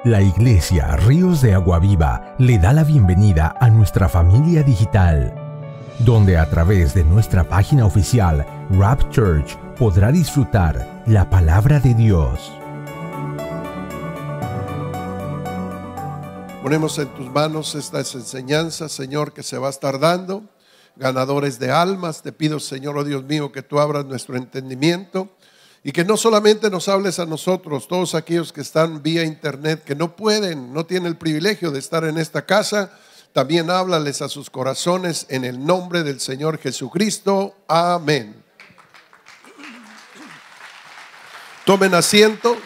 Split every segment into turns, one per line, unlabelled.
La Iglesia Ríos de Agua Viva le da la bienvenida a nuestra familia digital, donde a través de nuestra página oficial Rap Church podrá disfrutar la palabra de Dios.
Ponemos en tus manos estas enseñanzas, Señor, que se va a estar dando. Ganadores de almas, te pido, Señor, oh Dios mío, que tú abras nuestro entendimiento y que no solamente nos hables a nosotros, todos aquellos que están vía internet, que no pueden, no tienen el privilegio de estar en esta casa, también háblales a sus corazones en el nombre del Señor Jesucristo. Amén. Tomen asiento.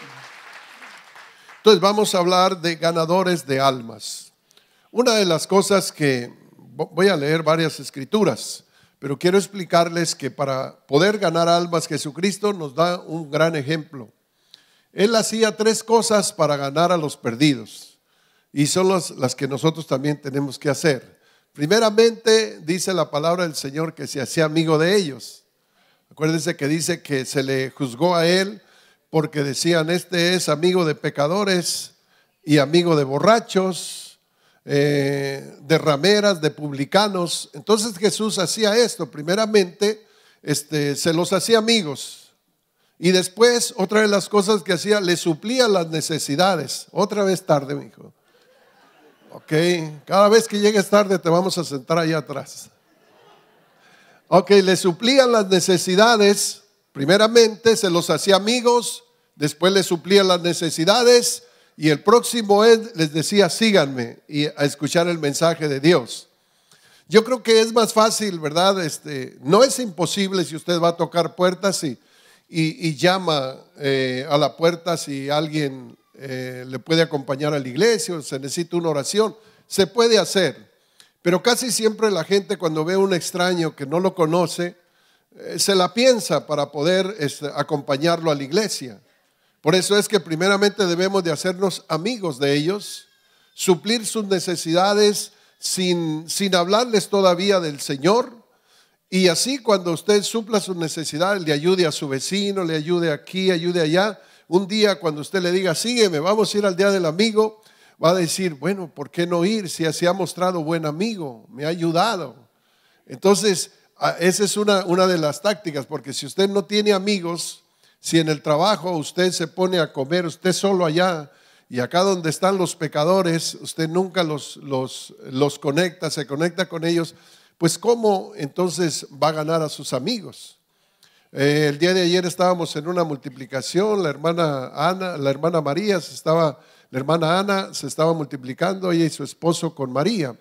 Entonces vamos a hablar de ganadores de almas. Una de las cosas que voy a leer varias escrituras, pero quiero explicarles que para poder ganar almas, Jesucristo nos da un gran ejemplo. Él hacía 3 cosas para ganar a los perdidos, y son las que nosotros también tenemos que hacer. Primeramente, dice la palabra del Señor que se hacía amigo de ellos. Acuérdense que dice que se le juzgó a él porque decían: este es amigo de pecadores y amigo de borrachos, de rameras, de publicanos. Entonces Jesús hacía esto. Primeramente se los hacía amigos, y después otra de las cosas que hacía, le suplía las necesidades. Otra vez tarde, mi hijo. Ok, cada vez que llegues tarde te vamos a sentar allá atrás. Ok, le suplía las necesidades. Primeramente se los hacía amigos, después le suplía las necesidades, y el próximo les decía: síganme, y a escuchar el mensaje de Dios. Yo creo que es más fácil, ¿verdad? No es imposible si usted va a tocar puertas y llama a la puerta, si alguien le puede acompañar a la iglesia o se necesita una oración, se puede hacer. Pero casi siempre la gente, cuando ve a un extraño que no lo conoce, se la piensa para poder acompañarlo a la iglesia. Por eso es que primeramente debemos de hacernos amigos de ellos, suplir sus necesidades sin hablarles todavía del Señor. Y así, cuando usted supla sus necesidades, le ayude a su vecino, le ayude aquí, ayude allá. Un día, cuando usted le diga: sígueme, vamos a ir al día del amigo, va a decir: bueno, ¿por qué no ir? Si se ha mostrado buen amigo, me ha ayudado. Entonces, esa es una de las tácticas, porque si usted no tiene amigos, si en el trabajo usted se pone a comer usted solo allá, y acá donde están los pecadores usted nunca los conecta, se conecta con ellos, pues ¿cómo entonces va a ganar a sus amigos? El día de ayer estábamos en una multiplicación. La hermana Ana se estaba multiplicando, ella y su esposo con María.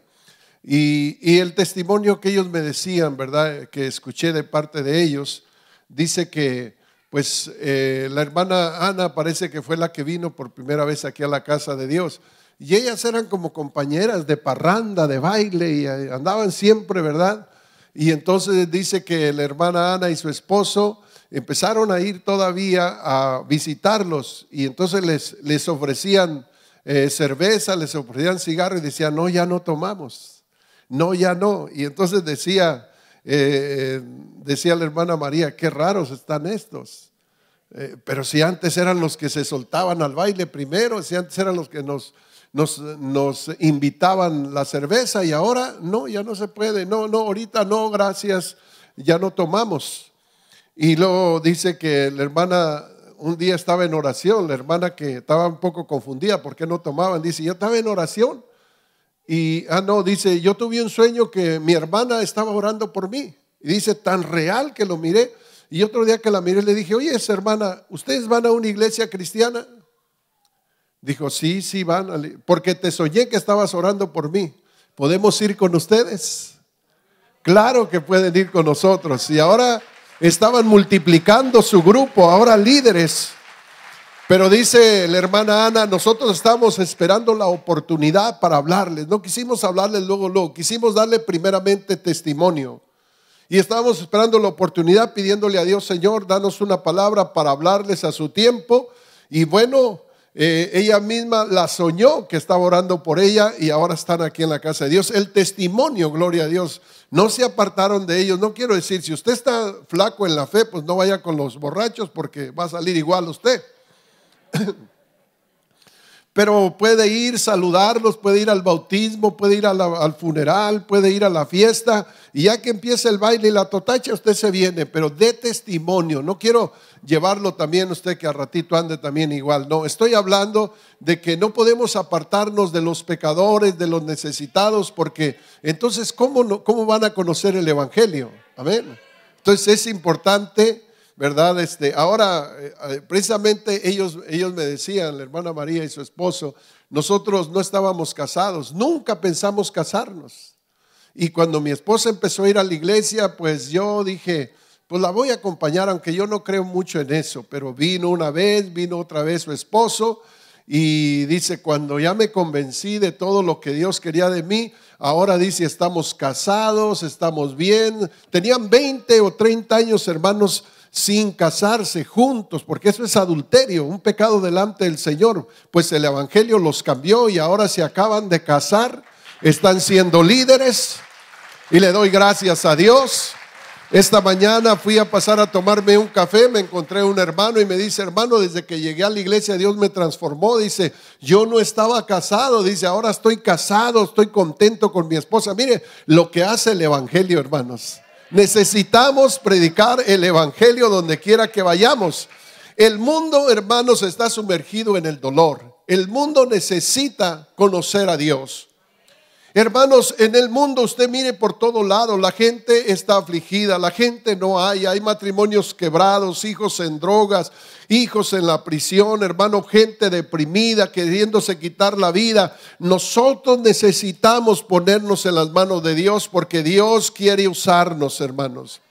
Y el testimonio que ellos me decían, ¿verdad?, que escuché de parte de ellos, dice que pues la hermana Ana parece que fue la que vino por primera vez aquí a la casa de Dios, y ellas eran como compañeras de parranda, de baile, y andaban siempre, ¿verdad? Y entonces dice que la hermana Ana y su esposo empezaron a ir todavía a visitarlos, y entonces les ofrecían cerveza, les ofrecían cigarro, y decían: no, ya no tomamos, no, ya no. Y entonces decía la hermana María: qué raros están estos. Pero si antes eran los que se soltaban al baile primero, si antes eran los que nos invitaban la cerveza, y ahora no, ya no se puede, no, ahorita no, gracias, ya no tomamos. Y luego dice que la hermana un día estaba en oración, la hermana, que estaba un poco confundida por qué no tomaban, dice: yo estaba en oración y, dice, yo tuve un sueño que mi hermana estaba orando por mí, y dice, tan real que lo miré. Y otro día que la miré le dije: oye, esa hermana, ¿ustedes van a una iglesia cristiana? Dijo: sí, van, porque te soñé que estabas orando por mí. ¿Podemos ir con ustedes? Claro que pueden ir con nosotros. Y ahora estaban multiplicando su grupo, ahora líderes. Pero dice la hermana Ana: nosotros estamos esperando la oportunidad para hablarles. No quisimos hablarles luego, quisimos darle primeramente testimonio. Y estábamos esperando la oportunidad, pidiéndole a Dios: Señor, danos una palabra para hablarles a su tiempo. Y bueno, ella misma la soñó que estaba orando por ella, y ahora están aquí en la casa de Dios. El testimonio, gloria a Dios, no se apartaron de ellos. No quiero decir, si usted está flaco en la fe, pues no vaya con los borrachos, porque va a salir igual usted. pero puede ir, saludarlos, puede ir al bautismo, puede ir al funeral, puede ir a la fiesta, y ya que empieza el baile y la totacha, usted se viene, pero dé testimonio. No quiero llevarlo también usted que al ratito ande también igual, no, estoy hablando de que no podemos apartarnos de los pecadores, de los necesitados, porque entonces ¿cómo van a conocer el evangelio? Amén. Entonces es importante, ¿verdad? Ahora, precisamente ellos me decían, la hermana María y su esposo, nosotros no estábamos casados, nunca pensamos casarnos. Y cuando mi esposa empezó a ir a la iglesia, pues yo dije, pues la voy a acompañar, aunque yo no creo mucho en eso. Pero vino una vez, vino otra vez su esposo, y dice, cuando ya me convencí de todo lo que Dios quería de mí, ahora dice, estamos casados, estamos bien. Tenían 20 o 30 años, hermanos, sin casarse juntos, porque eso es adulterio, un pecado delante del Señor. Pues el evangelio los cambió y ahora se acaban de casar, están siendo líderes y le doy gracias a Dios. Esta mañana fui a pasar a tomarme un café, me encontré un hermano y me dice, hermano, desde que llegué a la iglesia Dios me transformó. Dice, yo no estaba casado, dice, ahora estoy casado, estoy contento con mi esposa. Mire lo que hace el evangelio, hermanos. Necesitamos predicar el evangelio donde quiera que vayamos. El mundo, hermanos, está sumergido en el dolor. El mundo necesita conocer a Dios. Hermanos, en el mundo usted mire por todo lado, la gente está afligida, la gente no hay matrimonios quebrados, hijos en drogas, hijos en la prisión, hermano, gente deprimida, queriéndose quitar la vida. Nosotros necesitamos ponernos en las manos de Dios porque Dios quiere usarnos, hermanos.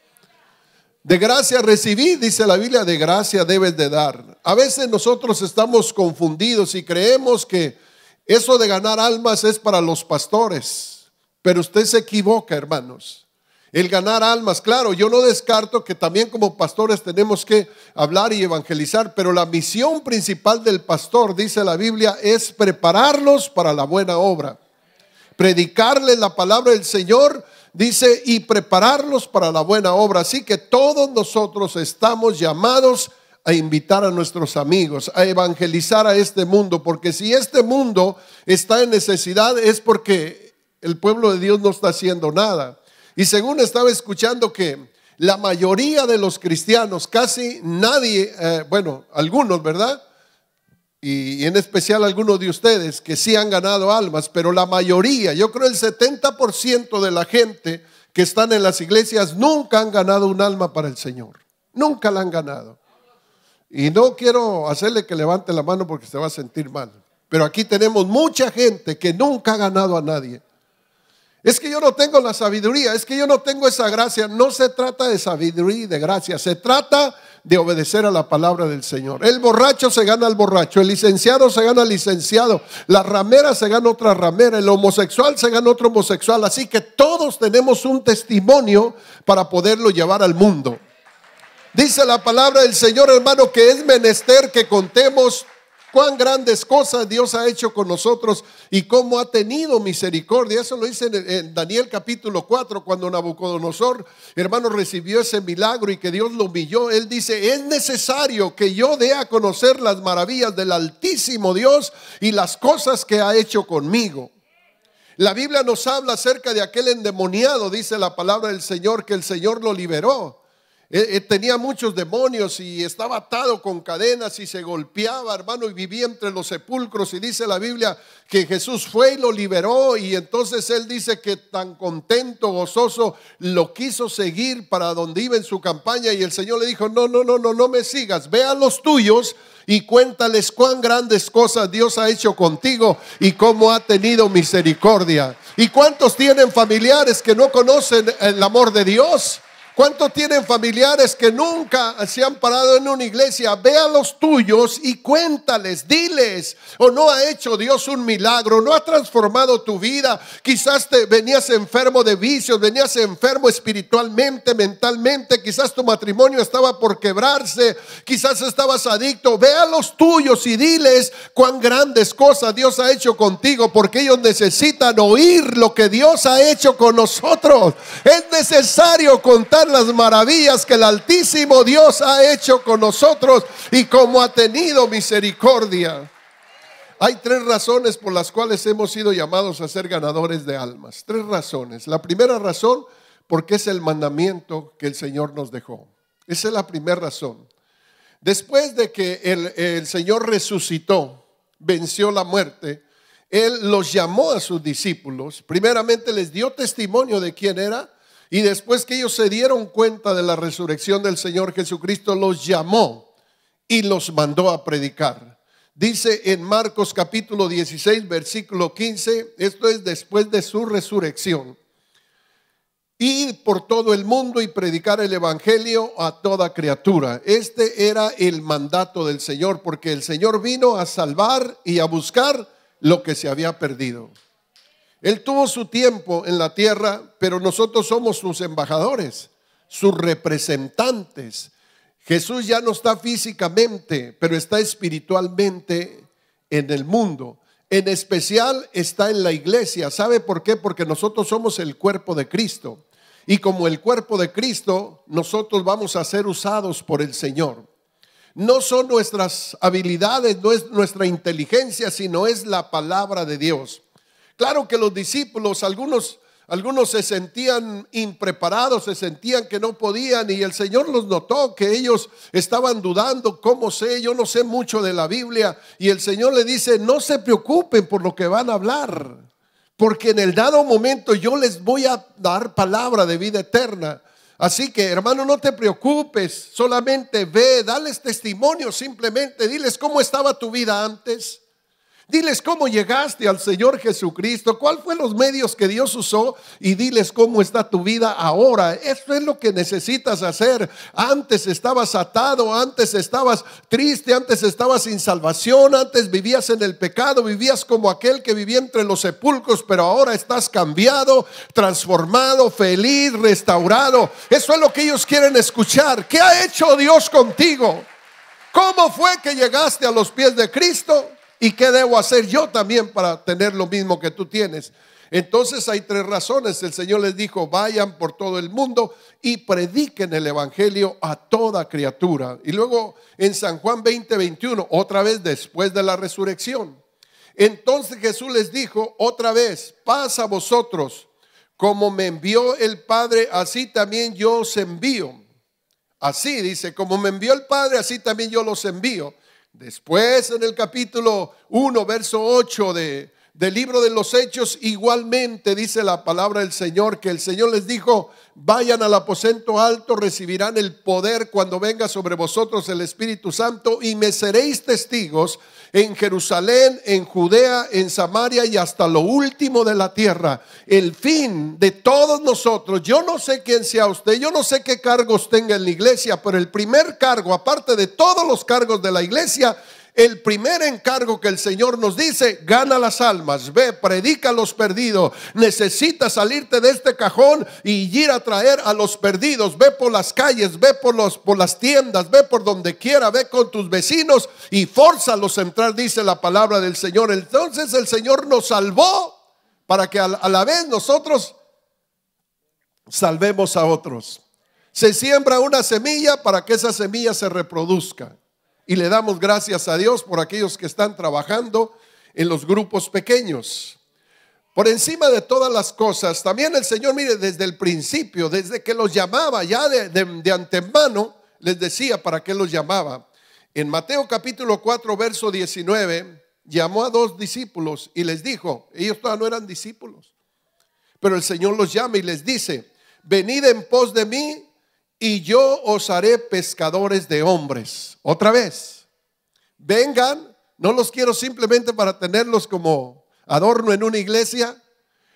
De gracia recibí, dice la Biblia, de gracia debes de dar. A veces nosotros estamos confundidos y creemos que eso de ganar almas es para los pastores, pero usted se equivoca, hermanos. El ganar almas, claro, yo no descarto que también como pastores tenemos que hablar y evangelizar, pero la misión principal del pastor, dice la Biblia, es prepararlos para la buena obra. Predicarles la palabra del Señor, dice, y prepararlos para la buena obra. Así que todos nosotros estamos llamados a invitar a nuestros amigos, a evangelizar a este mundo, porque si este mundo está en necesidad es porque el pueblo de Dios no está haciendo nada. Y según estaba escuchando que la mayoría de los cristianos, casi nadie, algunos, ¿verdad? Y en especial algunos de ustedes que sí han ganado almas, pero la mayoría, yo creo el 70% de la gente que están en las iglesias nunca han ganado un alma para el Señor, nunca la han ganado. Y no quiero hacerle que levante la mano porque se va a sentir mal, pero aquí tenemos mucha gente que nunca ha ganado a nadie. Es que yo no tengo la sabiduría, es que yo no tengo esa gracia. No se trata de sabiduría y de gracia, se trata de obedecer a la palabra del Señor. El borracho se gana al borracho, el licenciado se gana al licenciado, la ramera se gana otra ramera, el homosexual se gana otro homosexual. Así que todos tenemos un testimonio para poderlo llevar al mundo. Dice la palabra del Señor, hermano, que es menester que contemos cuán grandes cosas Dios ha hecho con nosotros y cómo ha tenido misericordia. Eso lo dice en Daniel capítulo 4, cuando Nabucodonosor, hermano, recibió ese milagro y que Dios lo humilló. Él dice, es necesario que yo dé a conocer las maravillas del Altísimo Dios y las cosas que ha hecho conmigo. La Biblia nos habla acerca de aquel endemoniado, dice la palabra del Señor, que el Señor lo liberó. Tenía muchos demonios y estaba atado con cadenas y se golpeaba, hermano, y vivía entre los sepulcros. Y dice la Biblia que Jesús fue y lo liberó, y entonces él dice que tan contento, gozoso, lo quiso seguir para donde iba en su campaña. Y el Señor le dijo, no me sigas, ve a los tuyos y cuéntales cuán grandes cosas Dios ha hecho contigo y cómo ha tenido misericordia. ¿Y cuántos tienen familiares que no conocen el amor de Dios? ¿Cuántos tienen familiares que nunca se han parado en una iglesia? Ve a los tuyos y cuéntales, diles, ¿o no ha hecho Dios un milagro? ¿No ha transformado tu vida? Quizás venías enfermo de vicios, venías enfermo espiritualmente, mentalmente, quizás tu matrimonio estaba por quebrarse, quizás estabas adicto. Ve a los tuyos y diles cuán grandes cosas Dios ha hecho contigo, porque ellos necesitan oír lo que Dios ha hecho con nosotros. Es necesario contar las maravillas que el Altísimo Dios ha hecho con nosotros y cómo ha tenido misericordia. Hay tres razones por las cuales hemos sido llamados a ser ganadores de almas. Tres razones. La primera razón, porque es el mandamiento que el Señor nos dejó. Esa es la primera razón. Después de que el Señor resucitó, venció la muerte, Él los llamó a sus discípulos. Primeramente les dio testimonio de quién era, y después que ellos se dieron cuenta de la resurrección del Señor Jesucristo, los llamó y los mandó a predicar. Dice en Marcos capítulo 16, versículo 15, esto es después de su resurrección: ir por todo el mundo y predicar el evangelio a toda criatura. Este era el mandato del Señor, porque el Señor vino a salvar y a buscar lo que se había perdido. Él tuvo su tiempo en la tierra, pero nosotros somos sus embajadores, sus representantes. Jesús ya no está físicamente, pero está espiritualmente en el mundo. En especial está en la iglesia. ¿Sabe por qué? Porque nosotros somos el cuerpo de Cristo. Y como el cuerpo de Cristo, nosotros vamos a ser usados por el Señor. No son nuestras habilidades, no es nuestra inteligencia, sino es la palabra de Dios. Claro que los discípulos, algunos se sentían impreparados, se sentían que no podían, y el Señor los notó que ellos estaban dudando. ¿Cómo sé? Yo no sé mucho de la Biblia. Y el Señor le dice: no se preocupen por lo que van a hablar, porque en el dado momento yo les voy a dar palabra de vida eterna. Así que, hermano, no te preocupes, solamente ve, dales testimonio, simplemente diles cómo estaba tu vida antes. Diles cómo llegaste al Señor Jesucristo, cuál fue los medios que Dios usó, y diles cómo está tu vida ahora. Eso es lo que necesitas hacer. Antes estabas atado, antes estabas triste, antes estabas sin salvación, antes vivías en el pecado, vivías como aquel que vivía entre los sepulcros, pero ahora estás cambiado, transformado, feliz, restaurado. Eso es lo que ellos quieren escuchar. ¿Qué ha hecho Dios contigo? ¿Cómo fue que llegaste a los pies de Cristo? ¿Y qué debo hacer yo también para tener lo mismo que tú tienes? Entonces hay tres razones. El Señor les dijo: vayan por todo el mundo y prediquen el evangelio a toda criatura. Y luego en San Juan 20:21, otra vez después de la resurrección, entonces Jesús les dijo otra vez: paz a vosotros, como me envió el Padre, así también yo os envío. Así dice: como me envió el Padre, así también yo los envío. Después en el capítulo 1, verso 8 del libro de los Hechos, igualmente dice la palabra del Señor que el Señor les dijo: vayan al aposento alto, recibirán el poder cuando venga sobre vosotros el Espíritu Santo, y me seréis testigos en Jerusalén, en Judea, en Samaria y hasta lo último de la tierra. El fin de todos nosotros, yo no sé quién sea usted, yo no sé qué cargos tenga en la iglesia, pero el primer cargo, aparte de todos los cargos de la iglesia, el primer encargo que el Señor nos dice: gana las almas, ve, predica a los perdidos. Necesitas salirte de este cajón y ir a traer a los perdidos. Ve por las calles, ve por las tiendas, ve por donde quiera, ve con tus vecinos y fórzalos a entrar, dice la palabra del Señor. Entonces el Señor nos salvó para que a la vez nosotros salvemos a otros. Se siembra una semilla para que esa semilla se reproduzca. Y le damos gracias a Dios por aquellos que están trabajando en los grupos pequeños. Por encima de todas las cosas, también el Señor, mire, desde el principio, desde que los llamaba, ya de antemano, les decía para qué los llamaba. En Mateo capítulo 4, verso 19, llamó a 2 discípulos y les dijo, ellos todavía no eran discípulos, pero el Señor los llama y les dice: venid en pos de mí y yo os haré pescadores de hombres. Otra vez, vengan, no los quiero simplemente para tenerlos como adorno en una iglesia.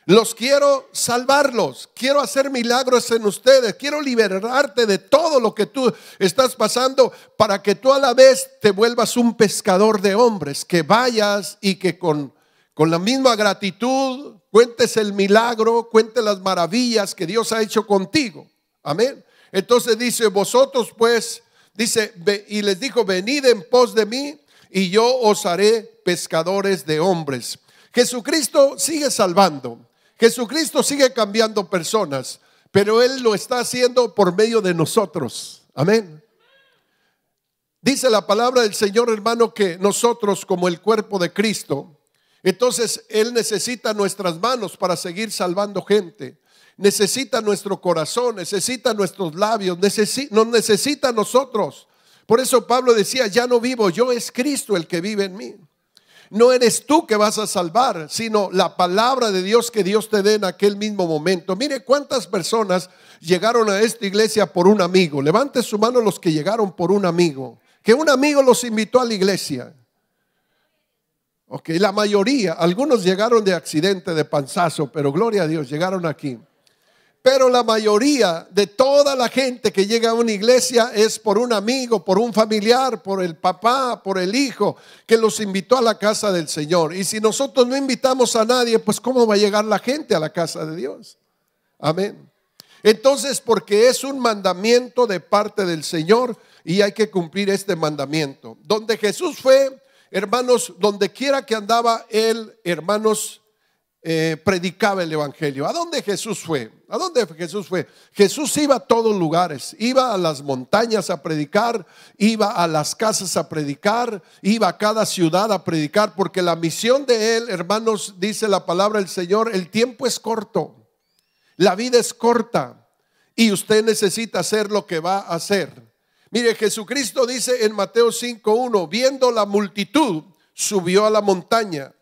Los quiero salvarlos, quiero hacer milagros en ustedes, quiero liberarte de todo lo que tú estás pasando, para que tú a la vez te vuelvas un pescador de hombres, que vayas y que con la misma gratitud cuentes el milagro, cuentes las maravillas que Dios ha hecho contigo. Amén. Entonces dice: vosotros pues, dice, y les dijo: venid en pos de mí y yo os haré pescadores de hombres. Jesucristo sigue salvando, Jesucristo sigue cambiando personas, pero Él lo está haciendo por medio de nosotros. Amén. Dice la palabra del Señor, hermano, que nosotros como el cuerpo de Cristo, entonces Él necesita nuestras manos para seguir salvando gente. Necesita nuestro corazón, necesita nuestros labios, nos necesita a nosotros. Por eso Pablo decía, ya no vivo yo, es Cristo el que vive en mí. No eres tú que vas a salvar, sino la palabra de Dios que Dios te dé en aquel mismo momento. Mire cuántas personas llegaron a esta iglesia por un amigo. Levante su mano los que llegaron por un amigo. Que un amigo los invitó a la iglesia. Ok, la mayoría, algunos llegaron de accidente, de panzazo, pero gloria a Dios, llegaron aquí. Pero la mayoría de toda la gente que llega a una iglesia es por un amigo, por un familiar, por el papá, por el hijo que los invitó a la casa del Señor. Y si nosotros no invitamos a nadie, pues ¿cómo va a llegar la gente a la casa de Dios? Amén. Entonces, porque es un mandamiento de parte del Señor y hay que cumplir este mandamiento. Donde Jesús fue, hermanos, donde quiera que andaba él, hermanos, predicaba el evangelio. ¿A dónde Jesús fue? ¿A dónde Jesús fue? Jesús iba a todos lugares, iba a las montañas a predicar, iba a las casas a predicar, iba a cada ciudad a predicar, porque la misión de él, hermanos, dice la palabra del Señor, el tiempo es corto, la vida es corta y usted necesita hacer lo que va a hacer. Mire, Jesucristo dice en Mateo 5:1, viendo la multitud, subió a la montaña.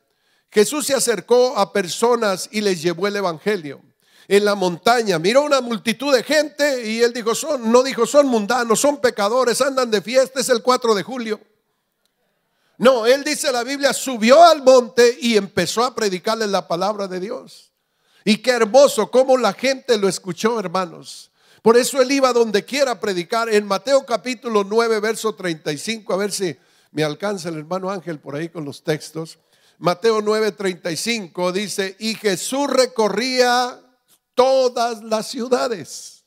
Jesús se acercó a personas y les llevó el evangelio. En la montaña miró una multitud de gente y él dijo, no dijo son mundanos, son pecadores, andan de fiesta, es el 4 de julio. No, él dice la Biblia, subió al monte y empezó a predicarles la palabra de Dios. Y qué hermoso cómo la gente lo escuchó, hermanos. Por eso él iba donde quiera a predicar. En Mateo capítulo 9 verso 35, a ver si me alcanza el hermano Ángel por ahí con los textos. Mateo 9:35 dice, y Jesús recorría todas las ciudades.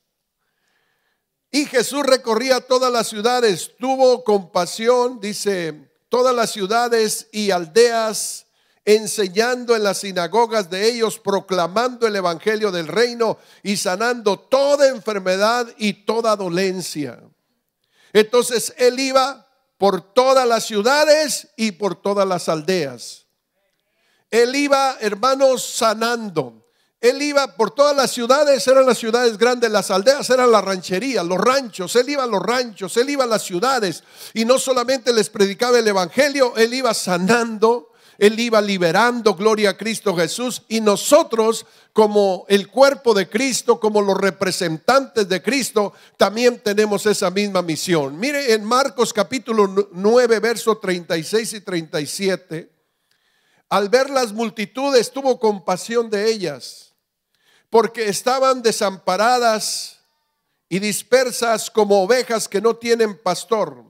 Y Jesús recorría todas las ciudades, tuvo compasión, dice, todas las ciudades y aldeas, enseñando en las sinagogas de ellos, proclamando el evangelio del reino y sanando toda enfermedad y toda dolencia. Entonces él iba por todas las ciudades y por todas las aldeas. Él iba, hermanos, sanando. Él iba por todas las ciudades, eran las ciudades grandes, las aldeas eran las rancherías, los ranchos. Él iba a los ranchos, él iba a las ciudades y no solamente les predicaba el evangelio, él iba sanando, él iba liberando, gloria a Cristo Jesús. Y nosotros como el cuerpo de Cristo, como los representantes de Cristo, también tenemos esa misma misión. Mire en Marcos capítulo 9 versos 36 y 37. Al ver las multitudes tuvo compasión de ellas, porque estaban desamparadas y dispersas como ovejas que no tienen pastor.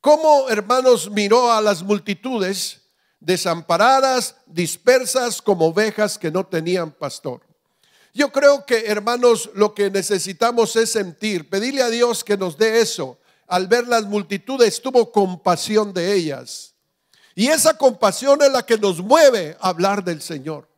¿Cómo, hermanos, miró a las multitudes desamparadas, dispersas como ovejas que no tenían pastor? Yo creo que, hermanos, lo que necesitamos es sentir, pedirle a Dios que nos dé eso. Al ver las multitudes tuvo compasión de ellas. Y esa compasión es la que nos mueve a hablar del Señor.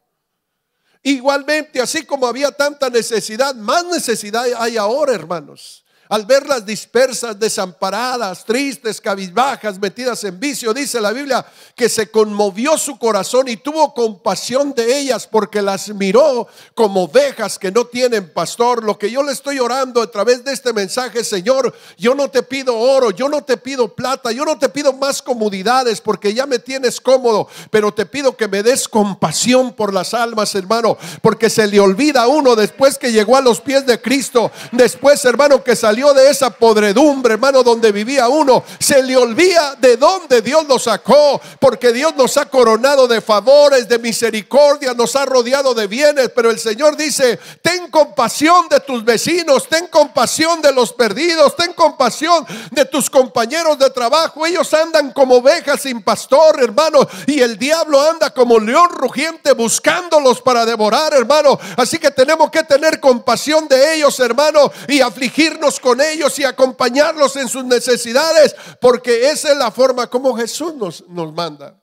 Igualmente, así como había tanta necesidad, más necesidad hay ahora, hermanos. Al verlas dispersas, desamparadas, tristes, cabizbajas, metidas en vicio, dice la Biblia que se conmovió su corazón y tuvo compasión de ellas porque las miró como ovejas que no tienen pastor. Lo que yo le estoy orando a través de este mensaje, Señor, yo no te pido oro, yo no te pido plata, yo no te pido más comodidades porque ya me tienes cómodo, pero te pido que me des compasión por las almas, hermano, porque se le olvida a uno después que llegó a los pies de Cristo, después, hermano, que salió de esa podredumbre, hermano, donde vivía uno, se le olvida de dónde Dios lo sacó, porque Dios nos ha coronado de favores, de misericordia, nos ha rodeado de bienes, pero el Señor dice, ten compasión de tus vecinos, ten compasión de los perdidos, ten compasión de tus compañeros de trabajo. Ellos andan como ovejas sin pastor, hermano, y el diablo anda como león rugiente buscándolos para devorar, hermano. Así que tenemos que tener compasión de ellos, hermano, y afligirnos con ellos y acompañarlos en sus necesidades, porque esa es la forma como Jesús nos manda.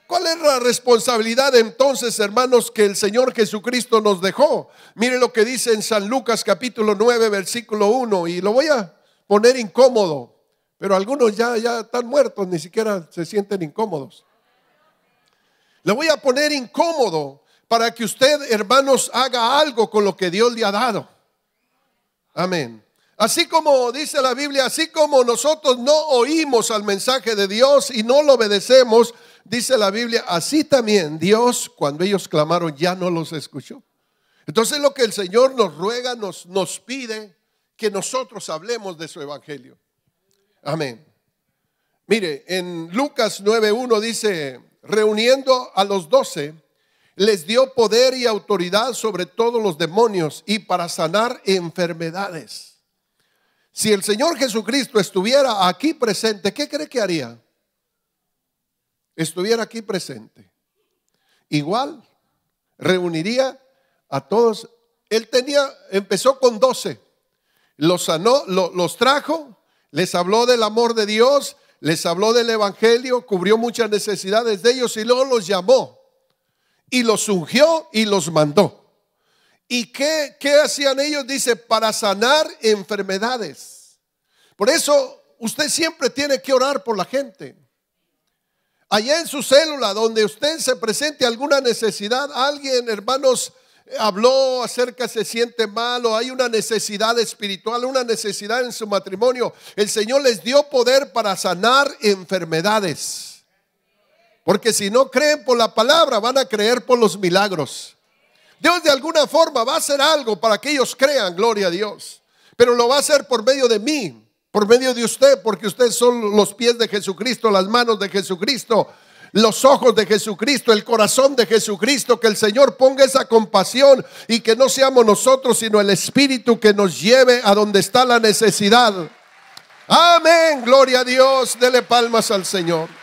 ¿Cuál es la responsabilidad entonces, hermanos, que el Señor Jesucristo nos dejó? Mire lo que dice en San Lucas capítulo 9 versículo 1, y lo voy a poner incómodo, Pero algunos ya están muertos, ni siquiera se sienten incómodos. Le voy a poner incómodo para que usted, hermanos, haga algo con lo que Dios le ha dado. Amén. Así como dice la Biblia, así como nosotros no oímos al mensaje de Dios y no lo obedecemos, dice la Biblia, así también Dios, cuando ellos clamaron, ya no los escuchó. Entonces lo que el Señor nos ruega, nos pide, que nosotros hablemos de su evangelio. Amén. Mire, en Lucas 9:1 dice, reuniendo a los 12, les dio poder y autoridad sobre todos los demonios y para sanar enfermedades. Si el Señor Jesucristo estuviera aquí presente, ¿qué cree que haría? Estuviera aquí presente. Igual, reuniría a todos. Él empezó con 12. Los sanó, los trajo, les habló del amor de Dios, les habló del evangelio, cubrió muchas necesidades de ellos y luego los llamó y los ungió y los mandó. ¿Y qué hacían ellos? Dice, para sanar enfermedades. Por eso usted siempre tiene que orar por la gente. Allá en su célula, donde usted se presente alguna necesidad, alguien, hermanos, habló acerca, se siente mal o hay una necesidad espiritual, una necesidad en su matrimonio, el Señor les dio poder para sanar enfermedades. Porque si no creen por la palabra, van a creer por los milagros. Dios de alguna forma va a hacer algo para que ellos crean, gloria a Dios. Pero lo va a hacer por medio de mí, por medio de usted, porque ustedes son los pies de Jesucristo, las manos de Jesucristo, los ojos de Jesucristo, el corazón de Jesucristo. Que el Señor ponga esa compasión y que no seamos nosotros, sino el Espíritu que nos lleve a donde está la necesidad. Amén, gloria a Dios. Dele palmas al Señor.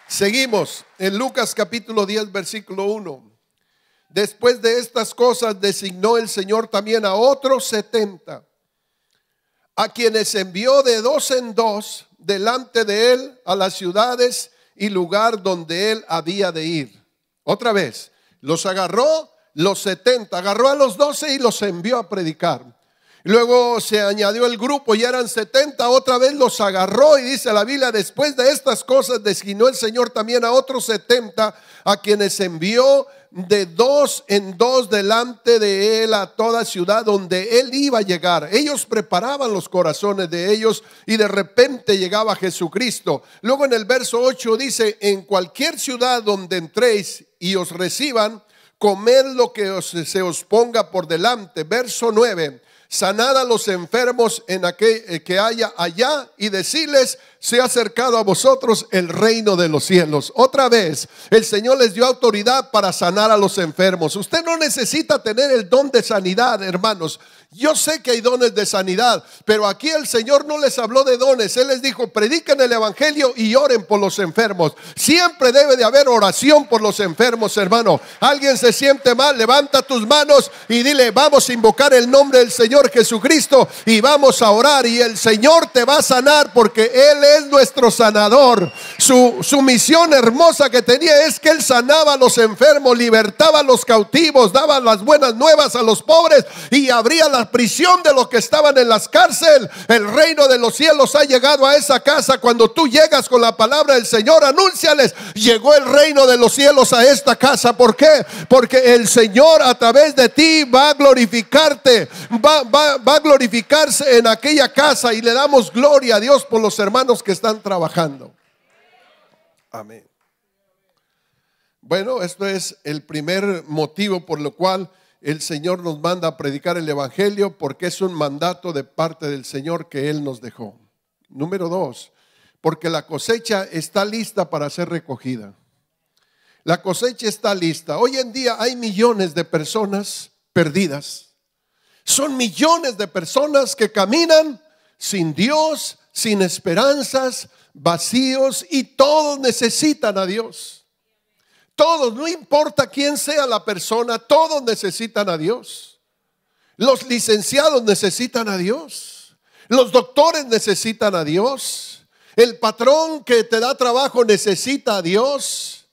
Seguimos en Lucas capítulo 10 versículo 1. Después de estas cosas designó el Señor también a otros 70, a quienes envió de 2 en 2 delante de él a las ciudades y lugar donde él había de ir. Otra vez, los agarró, los 70, agarró a los 12 y los envió a predicar. Luego se añadió el grupo y eran 70, otra vez los agarró y dice la Biblia, después de estas cosas designó el Señor también a otros 70, a quienes envió de 2 en 2 delante de él a toda ciudad donde él iba a llegar. Ellos preparaban los corazones de ellos y de repente llegaba Jesucristo. Luego en el verso 8 dice, en cualquier ciudad donde entréis y os reciban, comed lo que se os ponga por delante. Verso 9. Sanad a los enfermos en aquel que haya allá y decirles, se ha acercado a vosotros el reino de los cielos. Otra vez, el Señor les dio autoridad para sanar a los enfermos. Usted no necesita tener el don de sanidad, hermanos. Yo sé que hay dones de sanidad, pero aquí el Señor no les habló de dones. Él les dijo, prediquen el evangelio y oren por los enfermos. Siempre debe de haber oración por los enfermos, hermano. Alguien se siente mal, levanta tus manos y dile, vamos a invocar el nombre del Señor Jesucristo y vamos a orar, y el Señor te va a sanar porque Él es nuestro sanador. Su misión hermosa que tenía es que Él sanaba a los enfermos, libertaba a los cautivos, daba las buenas nuevas a los pobres y abría la prisión de los que estaban en las cárceles. El reino de los cielos ha llegado a esa casa. Cuando tú llegas con la palabra del Señor, anúnciales, llegó el reino de los cielos a esta casa. ¿Por qué? Porque el Señor a través de ti va a glorificarte, va a glorificarse en aquella casa, y le damos gloria a Dios por los hermanos que están trabajando. Amén. Bueno, esto es el primer motivo por lo cual el Señor nos manda a predicar el evangelio, porque es un mandato de parte del Señor que Él nos dejó. Número 2, porque la cosecha está lista para ser recogida. La cosecha está lista. Hoy en día hay millones de personas perdidas. Son millones de personas que caminan sin Dios, sin esperanzas, vacíos, y todos necesitan a Dios. Todos, no importa quién sea la persona, todos necesitan a Dios. Los licenciados necesitan a Dios. Los doctores necesitan a Dios. El patrón que te da trabajo necesita a Dios.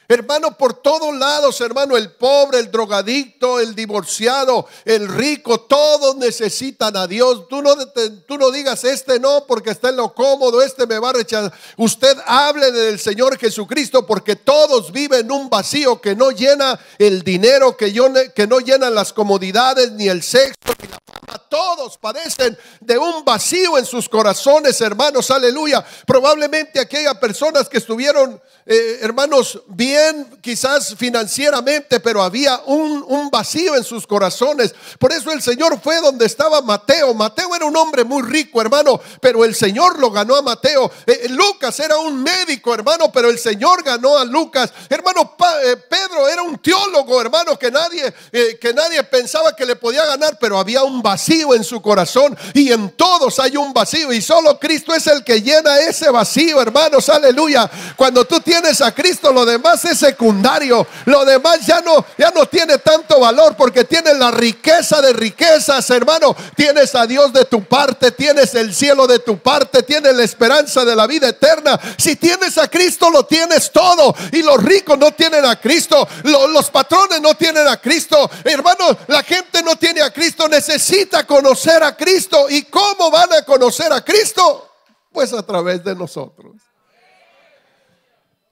Hermano, por todos lados, hermano, el pobre, el drogadicto, el divorciado, el rico, todos necesitan a Dios. Tú no digas, este no, porque está en lo cómodo, este me va a rechazar. Usted hable del Señor Jesucristo, porque todos viven un vacío que no llena el dinero, que no llena las comodidades, ni el sexo, ni la fama. Todos padecen de un vacío en sus corazones, hermanos, aleluya. Probablemente aquellas personas que estuvieron, hermanos, bien quizás financieramente, pero había un vacío en sus corazones. Por eso el Señor fue donde estaba Mateo. Mateo era un hombre muy rico, hermano, pero el Señor lo ganó a Mateo. Lucas era un médico, hermano, pero el Señor ganó a Lucas. Hermano, Pedro era un teólogo, hermano, que nadie pensaba que le podía ganar, pero había un vacío en su corazón, y en todos hay un vacío, y solo Cristo es el que llena ese vacío, hermanos, aleluya. Cuando tú tienes a Cristo, lo demás es secundario, lo demás ya no tiene tanto valor, porque tienes la riqueza de riquezas, hermano. Tienes a Dios de tu parte, tienes el cielo de tu parte, tienes la esperanza de la vida eterna. Si tienes a Cristo, lo tienes todo. Y los ricos no tienen a Cristo, los patrones no tienen a Cristo, hermano. La gente no tiene a Cristo, necesita conocer a Cristo. ¿Y cómo van a conocer a Cristo? Pues a través de nosotros.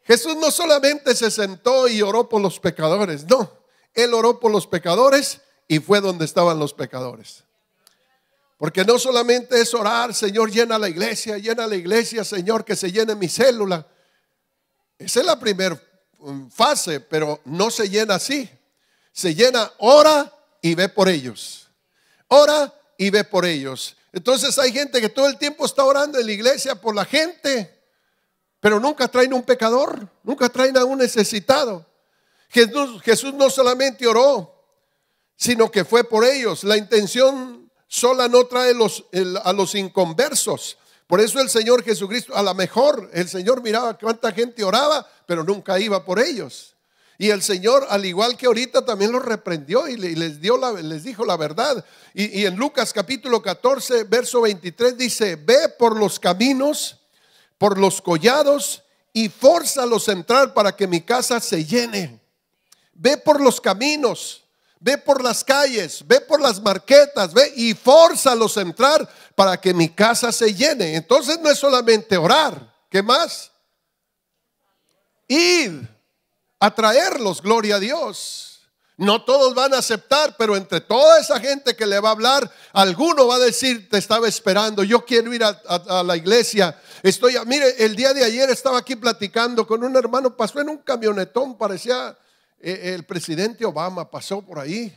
Jesús no solamente se sentó y oró por los pecadores, no, Él oró por los pecadores y fue donde estaban los pecadores. Porque no solamente es orar, Señor, llena la iglesia, Señor, que se llene mi célula. Esa es la primera fase, pero no se llena así. Se llena, ora y ve por ellos. Ora y ve por ellos. Entonces hay gente que todo el tiempo está orando en la iglesia por la gente, pero nunca traen un pecador, nunca traen a un necesitado. Jesús no solamente oró, sino que fue por ellos. La intención sola no trae a los inconversos. Por eso el Señor Jesucristo, a lo mejor el Señor miraba cuánta gente oraba, pero nunca iba por ellos. Y el Señor, al igual que ahorita, también los reprendió y les dijo la verdad. Y en Lucas capítulo 14, verso 23 dice: ve por los caminos, por los collados, y fórzalos a entrar para que mi casa se llene. Ve por los caminos, ve por las calles, ve por las marquetas, ve y fórzalos a entrar para que mi casa se llene. Entonces no es solamente orar, ¿qué más? Id a traerlos, gloria a Dios. No todos van a aceptar, pero entre toda esa gente que le va a hablar, alguno va a decir: te estaba esperando, yo quiero ir a la iglesia. Mire, el día de ayer estaba aquí platicando con un hermano, pasó en un camionetón, parecía el presidente Obama, pasó por ahí.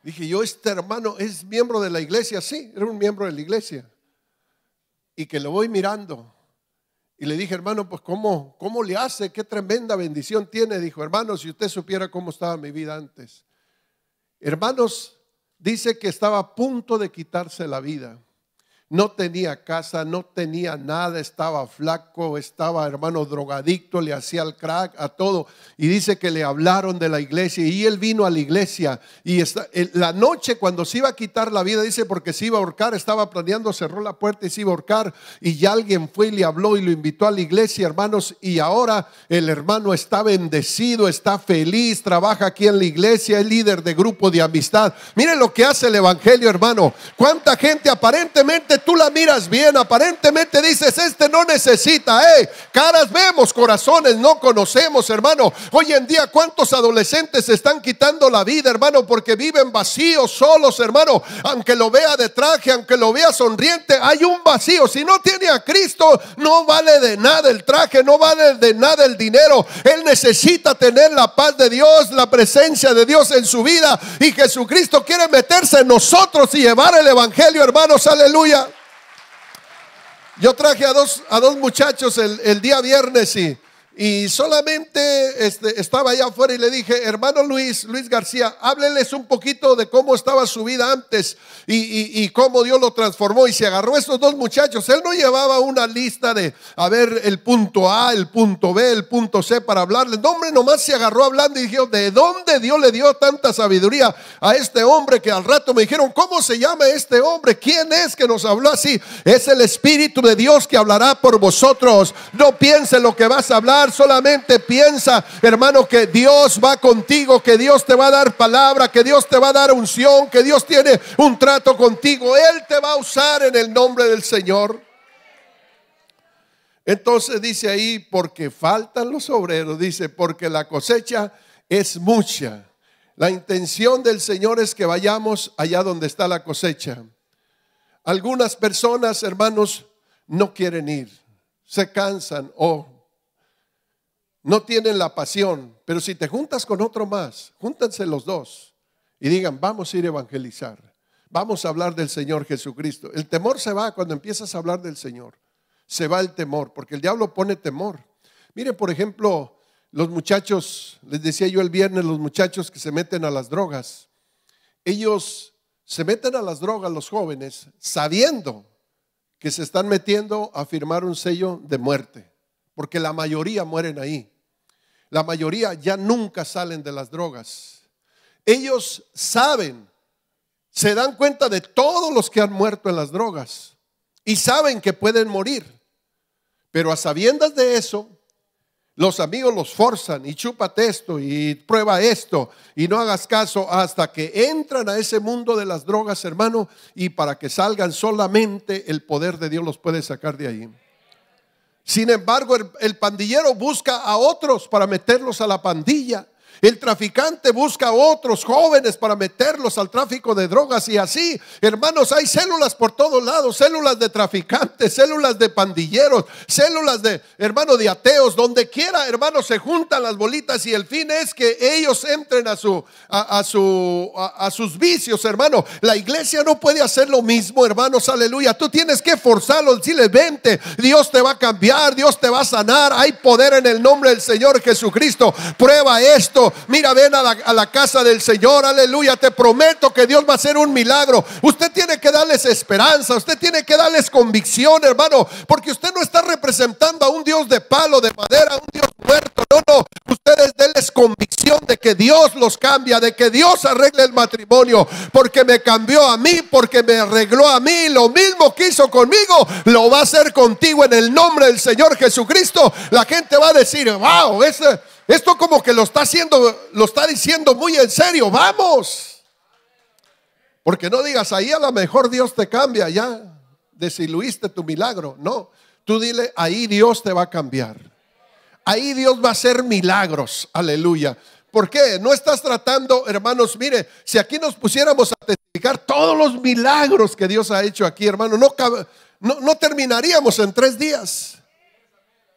Dije yo, este hermano es miembro de la iglesia. Sí, era un miembro de la iglesia. Y que lo voy mirando. Y le dije: hermano, pues ¿cómo le hace? Qué tremenda bendición tiene. Dijo: hermano, si usted supiera cómo estaba mi vida antes. Hermanos, dice que estaba a punto de quitarse la vida. No tenía casa, no tenía nada, estaba flaco, estaba, hermano, drogadicto, le hacía el crack, a todo. Y dice que le hablaron de la iglesia y él vino a la iglesia. Y la noche cuando se iba a quitar la vida, dice, porque se iba a ahorcar, estaba planeando, cerró la puerta y se iba a ahorcar. Y ya alguien fue y le habló y lo invitó a la iglesia, hermanos. Y ahora el hermano está bendecido, está feliz, trabaja aquí en la iglesia, es líder de grupo de amistad. Miren lo que hace el evangelio, hermano. Cuánta gente aparentemente tú la miras bien, aparentemente dices: este no necesita, caras vemos, corazones no conocemos, hermano. Hoy en día cuántos adolescentes se están quitando la vida, hermano, porque viven vacíos, solos, hermano. Aunque lo vea de traje, aunque lo vea sonriente, hay un vacío. Si no tiene a Cristo, no vale de nada el traje, no vale de nada el dinero. Él necesita tener la paz de Dios, la presencia de Dios en su vida. Y Jesucristo quiere meterse en nosotros y llevar el evangelio, hermanos, aleluya. Yo traje a dos muchachos el día viernes y solamente estaba allá afuera y le dije: hermano Luis García, hábleles un poquito de cómo estaba su vida antes y cómo Dios lo transformó. Y se agarró a estos dos muchachos. Él no llevaba una lista de a ver el punto A, el punto B, el punto C para hablarles. No, hombre, nomás se agarró hablando y dijo: ¿de dónde Dios le dio tanta sabiduría a este hombre? Que al rato me dijeron: ¿cómo se llama este hombre? ¿Quién es que nos habló así? Es el Espíritu de Dios que hablará por vosotros. No piense lo que vas a hablar, lugar, solamente piensa, hermano, que Dios va contigo, que Dios te va a dar palabra, que Dios te va a dar unción, que Dios tiene un trato contigo. Él te va a usar en el nombre del Señor. Entonces dice ahí, porque faltan los obreros, dice, porque la cosecha es mucha. La intención del Señor es que vayamos allá donde está la cosecha. Algunas personas, hermanos, no quieren ir, se cansan o no tienen la pasión. Pero si te juntas con otro más, júntanse los dos y digan, vamos a ir a evangelizar, vamos a hablar del Señor Jesucristo. El temor se va cuando empiezas a hablar del Señor. Se va el temor, porque el diablo pone temor. Miren, por ejemplo, los muchachos, les decía yo el viernes, los muchachos que se meten a las drogas, ellos se meten a las drogas, los jóvenes, sabiendo que se están metiendo a firmar un sello de muerte, porque la mayoría mueren ahí. La mayoría ya nunca salen de las drogas. Ellos saben, se dan cuenta de todos los que han muerto en las drogas y saben que pueden morir. Pero a sabiendas de eso, los amigos los forzan y chúpate esto y prueba esto y no hagas caso, hasta que entran a ese mundo de las drogas, hermano, y para que salgan solamente el poder de Dios los puede sacar de ahí. Sin embargo, el pandillero busca a otros para meterlos a la pandilla. El traficante busca a otros jóvenes para meterlos al tráfico de drogas. Y así, hermanos, hay células por todos lados, células de traficantes, células de pandilleros, células de, hermanos, de ateos. Donde quiera, hermanos, se juntan las bolitas y el fin es que ellos entren a sus vicios, hermano. La iglesia no puede hacer lo mismo, hermanos, aleluya. Tú tienes que forzarlo, decirle, vente, Dios te va a cambiar, Dios te va a sanar. Hay poder en el nombre del Señor Jesucristo. Prueba esto. Mira, ven a la casa del Señor, aleluya. Te prometo que Dios va a hacer un milagro. Usted tiene que darles esperanza, usted tiene que darles convicción, hermano, porque usted no está representando a un Dios de palo, de madera, a un Dios muerto. No, ustedes denles convicción de que Dios los cambia, de que Dios arregle el matrimonio, porque me cambió a mí, porque me arregló a mí. Lo mismo que hizo conmigo, lo va a hacer contigo en el nombre del Señor Jesucristo. La gente va a decir, wow, esto como que lo está diciendo muy en serio. Vamos. Porque no digas, ahí a lo mejor Dios te cambia, ya desiluiste tu milagro. No, tú dile, ahí Dios te va a cambiar. Ahí Dios va a hacer milagros, aleluya. ¿Por qué? No estás tratando, hermanos, mire, si aquí nos pusiéramos a testificar todos los milagros que Dios ha hecho aquí, hermano, no terminaríamos en 3 días.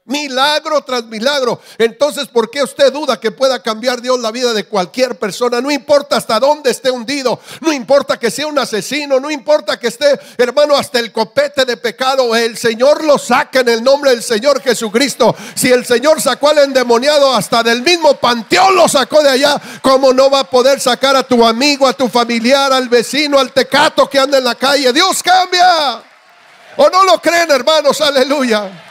Milagro tras milagro. Entonces, ¿por qué usted duda que pueda cambiar Dios la vida de cualquier persona? No importa hasta dónde esté hundido, no importa que sea un asesino, no importa que esté, hermano, hasta el copete de pecado, el Señor lo saca en el nombre del Señor Jesucristo. Si el Señor sacó al endemoniado hasta del mismo panteón, lo sacó de allá, ¿cómo no va a poder sacar a tu amigo, a tu familiar, al vecino, al tecato que anda en la calle? Dios cambia. ¿O no lo creen, hermanos? Aleluya.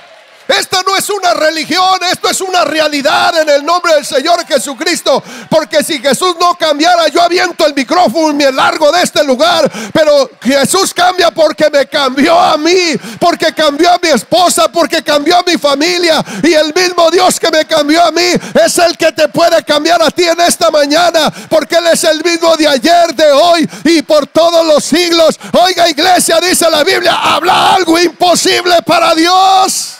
Esto no es una religión, esto es una realidad en el nombre del Señor Jesucristo. Porque si Jesús no cambiara, yo aviento el micrófono y me largo de este lugar. Pero Jesús cambia porque me cambió a mí, porque cambió a mi esposa, porque cambió a mi familia. Y el mismo Dios que me cambió a mí es el que te puede cambiar a ti en esta mañana, porque Él es el mismo de ayer, de hoy y por todos los siglos. Oiga, iglesia, dice la Biblia, habla algo imposible para Dios.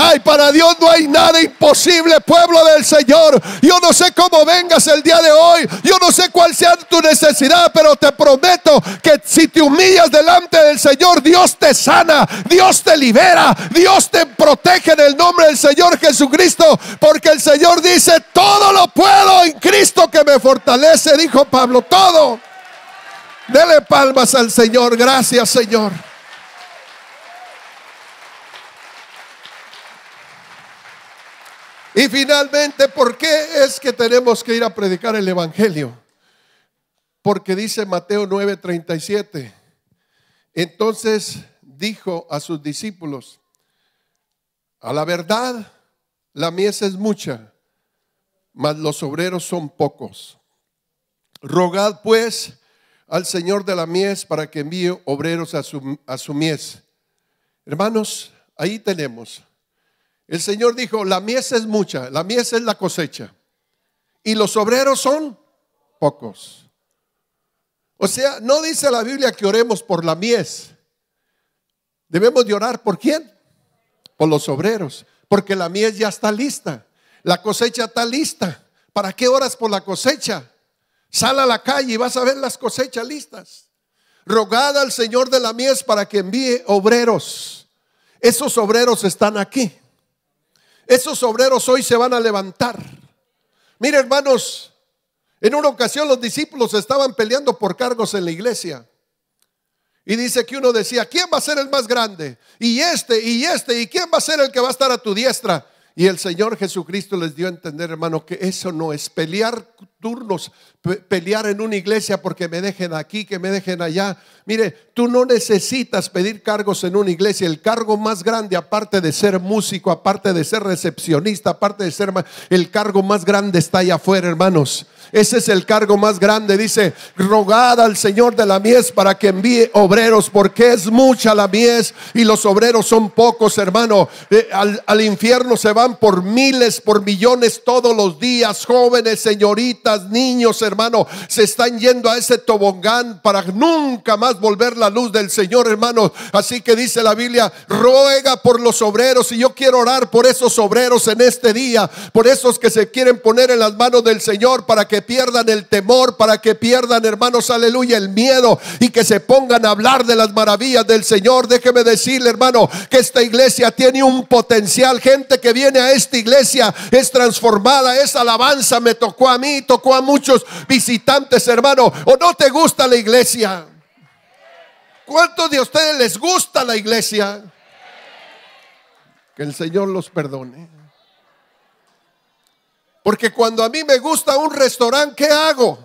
Ay, para Dios no hay nada imposible, pueblo del Señor. Yo no sé cómo vengas el día de hoy, yo no sé cuál sea tu necesidad, pero te prometo que si te humillas delante del Señor, Dios te sana, Dios te libera, Dios te protege en el nombre del Señor Jesucristo. Porque el Señor dice, todo lo puedo en Cristo que me fortalece, dijo Pablo, todo. Dele palmas al Señor, gracias, Señor. Y finalmente, ¿por qué es que tenemos que ir a predicar el evangelio? Porque dice Mateo 9:37. Entonces dijo a sus discípulos: a la verdad, la mies es mucha, mas los obreros son pocos. Rogad pues al Señor de la mies para que envíe obreros a su mies. Hermanos, ahí tenemos. El Señor dijo, la mies es mucha, la mies es la cosecha, y los obreros son pocos. O sea, no dice la Biblia que oremos por la mies. Debemos de orar ¿por quién? Por los obreros, porque la mies ya está lista, la cosecha está lista. ¿Para qué oras por la cosecha? Sal a la calle y vas a ver las cosechas listas. Rogad al Señor de la mies para que envíe obreros. Esos obreros están aquí. Esos obreros hoy se van a levantar. Mire, hermanos, en una ocasión los discípulos estaban peleando por cargos en la iglesia. Y dice que uno decía, ¿quién va a ser el más grande? Y ¿y quién va a ser el que va a estar a tu diestra? Y el Señor Jesucristo les dio a entender, hermano, que eso no es pelear turnos, pelear en una iglesia porque me dejen aquí, que me dejen allá. Mire, tú no necesitas pedir cargos en una iglesia. El cargo más grande, aparte de ser músico, aparte de ser recepcionista, aparte de ser, el cargo más grande está allá afuera, hermanos. Ese es el cargo más grande. Dice, rogad al Señor de la mies para que envíe obreros, porque es mucha la mies y los obreros son pocos, hermano. Al infierno se van por miles, por millones todos los días. Jóvenes, señoritas, niños, hermano, se están yendo a ese tobogán para nunca más volver la luz del Señor, hermano. Así que dice la Biblia, ruega por los obreros. Y yo quiero orar por esos obreros en este día, por esos que se quieren poner en las manos del Señor, para que pierdan el temor, para que pierdan, hermanos, aleluya, el miedo, y que se pongan a hablar de las maravillas del Señor. Déjeme decirle, hermano, que esta iglesia tiene un potencial. Gente que viene a esta iglesia es transformada. Esa alabanza me tocó a mí, tocó a muchos visitantes, hermano. ¿O no te gusta la iglesia? ¿Cuántos de ustedes les gusta la iglesia? Que el Señor los perdone. Porque cuando a mí me gusta un restaurante, ¿qué hago?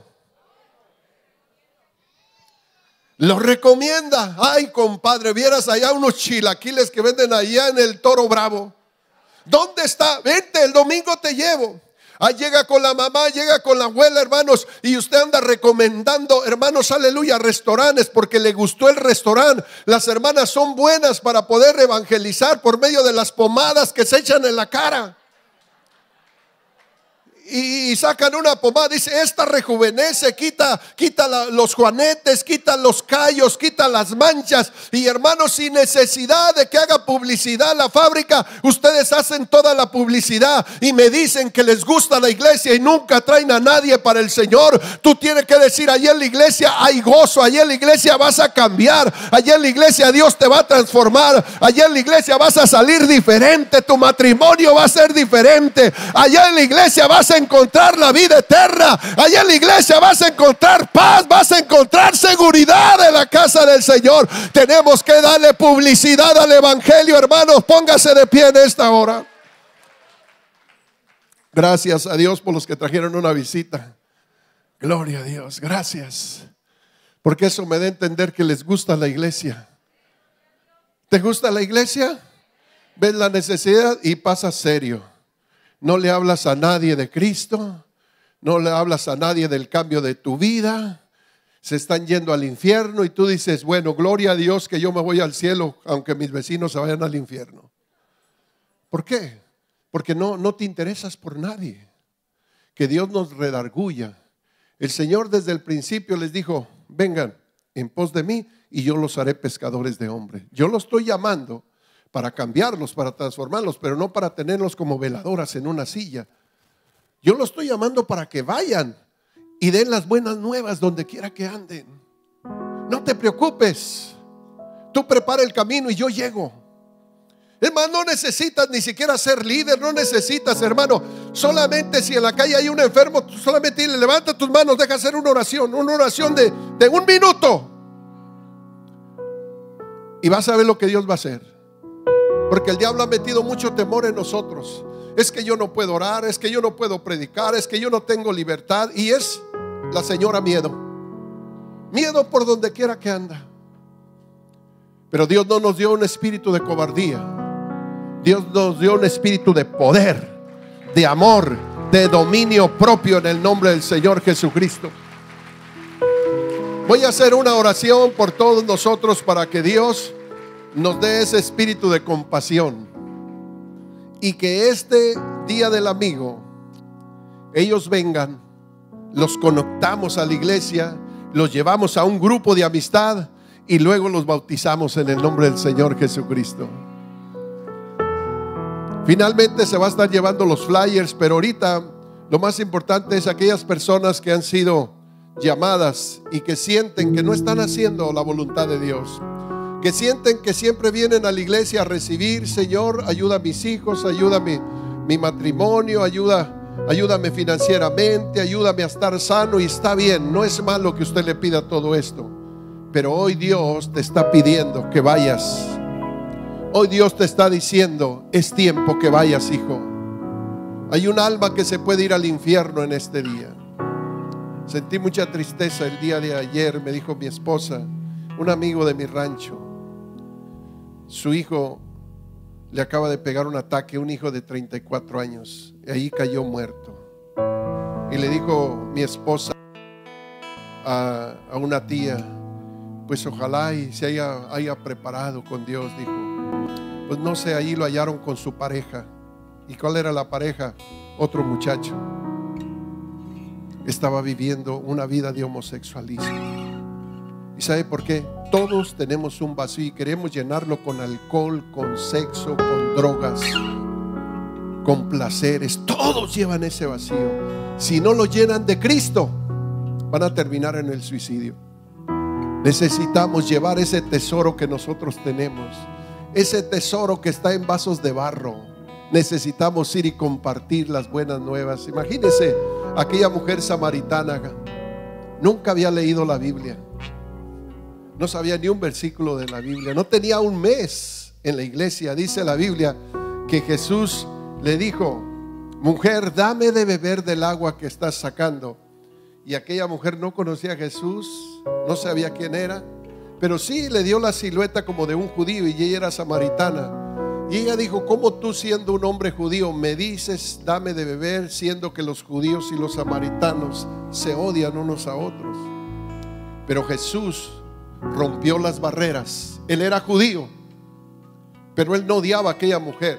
Lo recomienda. Ay, compadre, vieras allá unos chilaquiles que venden allá en el Toro Bravo. ¿Dónde está? Vente, el domingo te llevo. Ahí llega con la mamá, llega con la abuela, hermanos, y usted anda recomendando, hermanos, aleluya, restaurantes porque le gustó el restaurante. Las hermanas son buenas para poder evangelizar por medio de las pomadas que se echan en la cara. Y sacan una pomada, dice, esta rejuvenece, quita los juanetes, quita los callos, quita las manchas. Y hermanos, sin necesidad de que haga publicidad la fábrica, ustedes hacen toda la publicidad y me dicen que les gusta la iglesia y nunca traen a nadie para el Señor. Tú tienes que decir, allí en la iglesia hay gozo, allí en la iglesia vas a cambiar, allí en la iglesia Dios te va a transformar, allí en la iglesia vas a salir diferente, tu matrimonio va a ser diferente, allá en la iglesia vas a encontrar la vida eterna, allá en la iglesia vas a encontrar paz, vas a encontrar seguridad en la casa del Señor. Tenemos que darle publicidad al evangelio, hermanos. Póngase de pie en esta hora. Gracias a Dios por los que trajeron una visita. Gloria a Dios, gracias, porque eso me da a entender que les gusta la iglesia. ¿Te gusta la iglesia? Ves la necesidad y pasas serio. No le hablas a nadie de Cristo, no le hablas a nadie del cambio de tu vida. Se están yendo al infierno y tú dices, bueno, gloria a Dios que yo me voy al cielo, aunque mis vecinos se vayan al infierno. ¿Por qué? Porque no te interesas por nadie. Que Dios nos redarguya. El Señor desde el principio les dijo, vengan en pos de mí y yo los haré pescadores de hombres. Yo los estoy llamando para cambiarlos, para transformarlos, pero no para tenerlos como veladoras en una silla. Yo los estoy llamando para que vayan y den las buenas nuevas donde quiera que anden. No te preocupes, tú prepara el camino y yo llego. Hermano, no necesitas ni siquiera ser líder, no necesitas, hermano. Solamente si en la calle hay un enfermo, tú solamente dile, levanta tus manos, deja hacer una oración de 1 minuto. Y vas a ver lo que Dios va a hacer. Porque el diablo ha metido mucho temor en nosotros. Es que yo no puedo orar, es que yo no puedo predicar, es que yo no tengo libertad. Y es la señora miedo. Miedo por donde quiera que anda. Pero Dios no nos dio un espíritu de cobardía. Dios nos dio un espíritu de poder, de amor, de dominio propio en el nombre del Señor Jesucristo. Voy a hacer una oración por todos nosotros para que Dios nos dé ese espíritu de compasión y que este día del amigo ellos vengan, los conectamos a la iglesia, los llevamos a un grupo de amistad y luego los bautizamos en el nombre del Señor Jesucristo. Finalmente se va a estar llevando los flyers, pero ahorita lo más importante es aquellas personas que han sido llamadas y que sienten que no están haciendo la voluntad de Dios, que sienten que siempre vienen a la iglesia a recibir: Señor, ayuda a mis hijos, ayuda a mi matrimonio, ayúdame financieramente, ayúdame a estar sano. Y está bien, no es malo que usted le pida todo esto, pero hoy Dios te está pidiendo que vayas. Hoy Dios te está diciendo: es tiempo que vayas, hijo. Hay un alma que se puede ir al infierno en este día. Sentí mucha tristeza el día de ayer. Me dijo mi esposa, un amigo de mi rancho, su hijo le acaba de pegar un ataque, un hijo de 34 años, y ahí cayó muerto. Y le dijo mi esposa a una tía: pues ojalá y se haya preparado con Dios. Dijo: pues no sé, ahí lo hallaron con su pareja. ¿Y cuál era la pareja? Otro muchacho. Estaba viviendo una vida de homosexualismo. ¿Y sabe por qué? Todos tenemos un vacío y queremos llenarlo con alcohol, con sexo, con drogas, con placeres. Todos llevan ese vacío. Si no lo llenan de Cristo, van a terminar en el suicidio. Necesitamos llevar ese tesoro que nosotros tenemos, ese tesoro que está en vasos de barro. Necesitamos ir y compartir las buenas nuevas. Imagínense aquella mujer samaritana. Nunca había leído la Biblia, no sabía ni un versículo de la Biblia, no tenía un mes en la iglesia. Dice la Biblia que Jesús le dijo: mujer, dame de beber del agua que estás sacando. Y aquella mujer no conocía a Jesús, no sabía quién era, pero sí le dio la silueta como de un judío, y ella era samaritana. Y ella dijo: ¿cómo tú, siendo un hombre judío, me dices dame de beber, siendo que los judíos y los samaritanos se odian unos a otros? Pero Jesús rompió las barreras. Él era judío, pero él no odiaba a aquella mujer,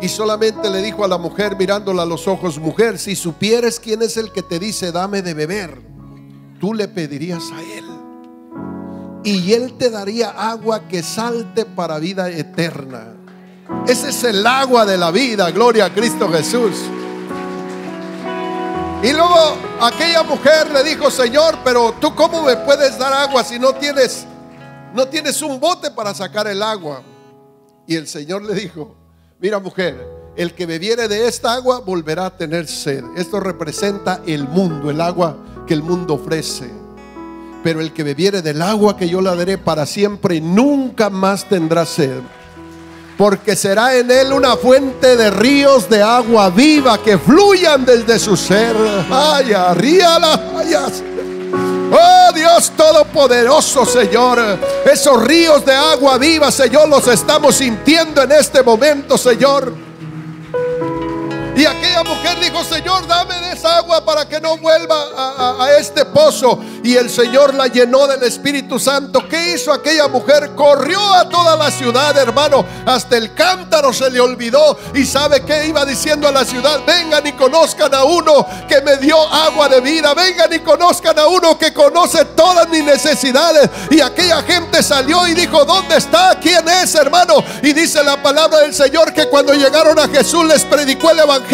y solamente le dijo a la mujer, mirándola a los ojos: mujer, si supieres quién es el que te dice dame de beber, tú le pedirías a él, y él te daría agua que salte para vida eterna. Ese es el agua de la vida. Gloria a Cristo Jesús. Y luego aquella mujer le dijo: Señor, pero tú ¿cómo me puedes dar agua si no tienes un bote para sacar el agua? Y el Señor le dijo: mira, mujer, el que bebiere de esta agua volverá a tener sed. Esto representa el mundo, el agua que el mundo ofrece. Pero el que bebiere del agua que yo le daré para siempre, nunca más tendrá sed, porque será en él una fuente de ríos de agua viva que fluyan desde su ser. Ay, arriala, ay, oh Dios todopoderoso, Señor, esos ríos de agua viva, Señor, los estamos sintiendo en este momento, Señor. Y aquella mujer dijo: Señor, dame de esa agua para que no vuelva a este pozo. Y el Señor la llenó del Espíritu Santo. ¿Qué hizo aquella mujer? Corrió a toda la ciudad, hermano. Hasta el cántaro se le olvidó. ¿Y sabe qué iba diciendo a la ciudad? Vengan y conozcan a uno que me dio agua de vida. Vengan y conozcan a uno que conoce todas mis necesidades. Y aquella gente salió y dijo: ¿dónde está? ¿Quién es, hermano? Y dice la palabra del Señor que cuando llegaron a Jesús les predicó el evangelio.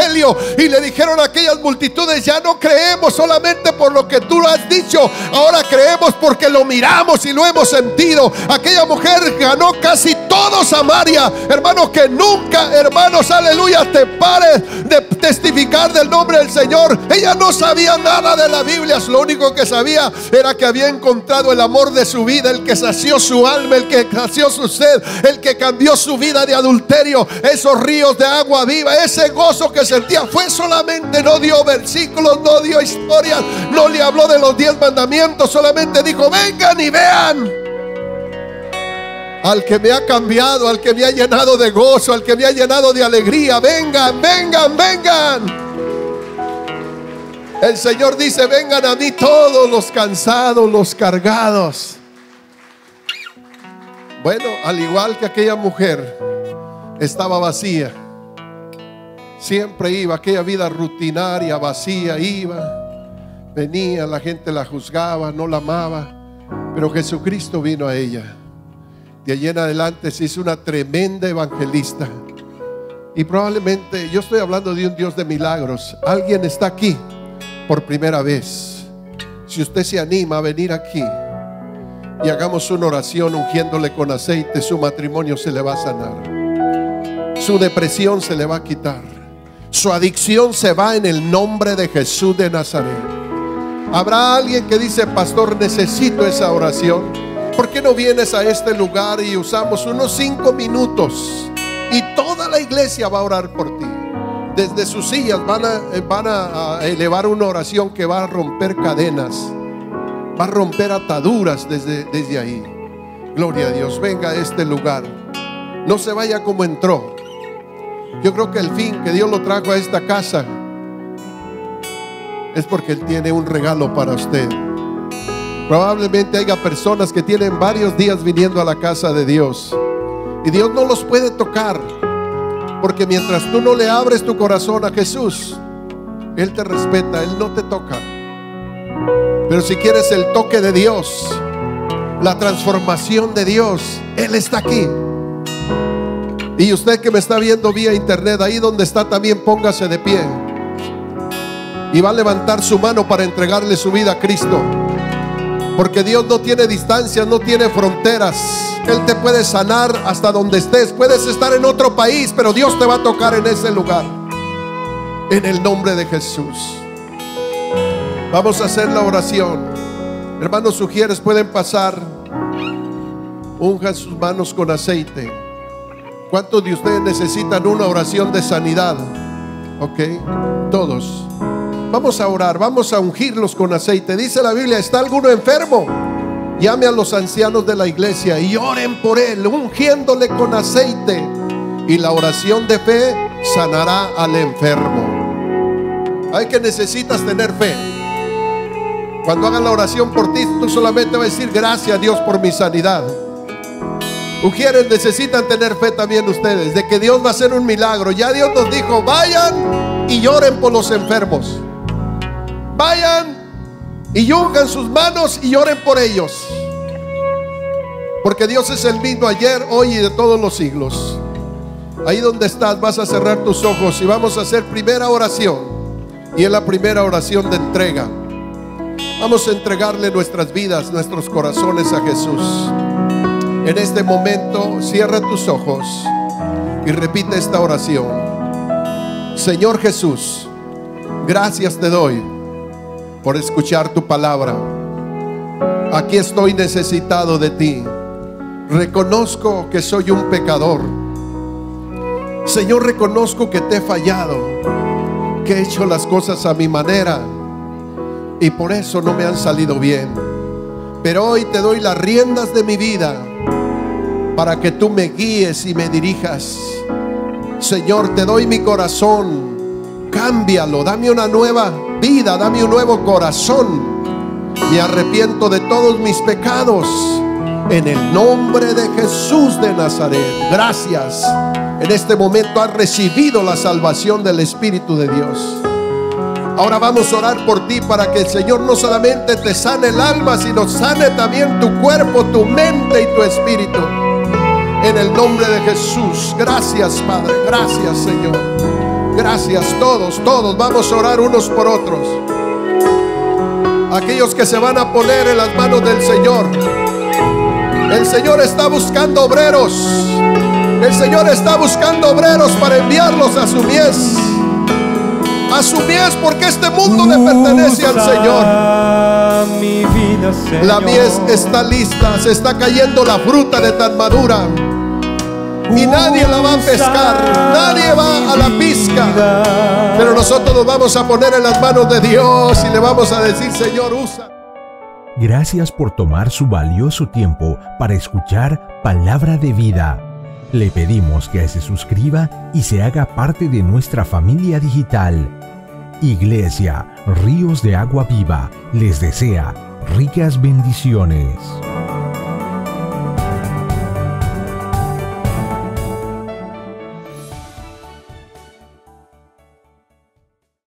Y le dijeron a aquellas multitudes: ya no creemos solamente por lo que tú has dicho, ahora creemos porque lo miramos y lo hemos sentido. Aquella mujer ganó casi todo Samaria, hermanos. Que nunca, hermanos, aleluya, te pares de testificar del nombre del Señor. Ella no sabía nada de la Biblia, lo único que sabía era que había encontrado el amor de su vida, el que sació su alma, el que sació su sed, el que cambió su vida de adulterio. Esos ríos de agua viva, ese gozo que sentía fue solamente, no dio versículos, no dio historias, no le habló de los 10 mandamientos, solamente dijo: vengan y vean al que me ha cambiado, al que me ha llenado de gozo, al que me ha llenado de alegría. Vengan, vengan, vengan. El Señor dice: vengan a mí todos los cansados, los cargados. Bueno, al igual que aquella mujer estaba vacía, Siempre iba, aquella vida rutinaria, vacía, iba, venía, la gente la juzgaba, no la amaba, pero Jesucristo vino a ella. De allí en adelante se hizo una tremenda evangelista. Y probablemente, yo estoy hablando de un Dios de milagros. Alguien está aquí por primera vez. Si usted se anima a venir aquí y hagamos una oración ungiéndole con aceite, su matrimonio se le va a sanar, su depresión se le va a quitar, su adicción se va en el nombre de Jesús de Nazaret. Habrá alguien que dice: pastor, necesito esa oración. ¿Por qué no vienes a este lugar y usamos unos 5 minutos y toda la iglesia va a orar por ti? Desde sus sillas van a elevar una oración que va a romper cadenas, va a romper ataduras desde ahí. Gloria a Dios. Venga a este lugar, no se vaya como entró. Yo creo que el fin que Dios lo trajo a esta casa es porque Él tiene un regalo para usted. Probablemente haya personas que tienen varios días viniendo a la casa de Dios y Dios no los puede tocar, porque mientras tú no le abres tu corazón a Jesús, Él te respeta, Él no te toca. Pero si quieres el toque de Dios, la transformación de Dios, Él está aquí. Y usted que me está viendo vía internet, ahí donde está también póngase de pie y va a levantar su mano para entregarle su vida a Cristo. Porque Dios no tiene distancias, no tiene fronteras. Él te puede sanar hasta donde estés. Puedes estar en otro país, pero Dios te va a tocar en ese lugar. En el nombre de Jesús. Vamos a hacer la oración. Hermanos sugieres, pueden pasar. Unjan sus manos con aceite. ¿Cuántos de ustedes necesitan una oración de sanidad? Ok, todos. Vamos a orar, vamos a ungirlos con aceite. Dice la Biblia: ¿está alguno enfermo? Llame a los ancianos de la iglesia y oren por él, ungiéndole con aceite. Y la oración de fe sanará al enfermo. Hay que necesitas tener fe. Cuando hagan la oración por ti, tú solamente vas a decir: gracias a Dios por mi sanidad. Ujieres, necesitan tener fe también ustedes, de que Dios va a hacer un milagro. Ya Dios nos dijo: vayan y lloren por los enfermos. Vayan y unjan sus manos y oren por ellos, porque Dios es el mismo ayer, hoy y de todos los siglos. Ahí donde estás vas a cerrar tus ojos y vamos a hacer primera oración. Y es la primera oración de entrega. Vamos a entregarle nuestras vidas, nuestros corazones a Jesús. En este momento cierra tus ojos y repite esta oración. Señor Jesús, gracias te doy por escuchar tu palabra. Aquí estoy necesitado de ti. Reconozco que soy un pecador. Señor, reconozco que te he fallado, que he hecho las cosas a mi manera y por eso no me han salido bien. Pero hoy te doy las riendas de mi vida para que tú me guíes y me dirijas. Señor, te doy mi corazón. Cámbialo, dame una nueva vida, dame un nuevo corazón. Me arrepiento de todos mis pecados en el nombre de Jesús de Nazaret. Gracias. En este momento has recibido la salvación del Espíritu de Dios. Ahora vamos a orar por ti para que el Señor no solamente te sane el alma, sino sane también tu cuerpo, tu mente y tu espíritu. En el nombre de Jesús. Gracias, Padre. Gracias, Señor. Gracias. Todos vamos a orar unos por otros. Aquellos que se van a poner en las manos del Señor. El Señor está buscando obreros. El Señor está buscando obreros para enviarlos a su mies. A su mies, porque este mundo le pertenece al Señor.
Mi vida, Señor.
La mies está lista. Se está cayendo la fruta de tan madura. Y nadie la va a pescar, nadie va a la pizca. Pero nosotros nos vamos a poner en las manos de Dios y le vamos a decir: Señor, usa.
Gracias por tomar su valioso tiempo para escuchar Palabra de Vida. Le pedimos que se suscriba y se haga parte de nuestra familia digital. Iglesia Ríos de Agua Viva les desea ricas bendiciones.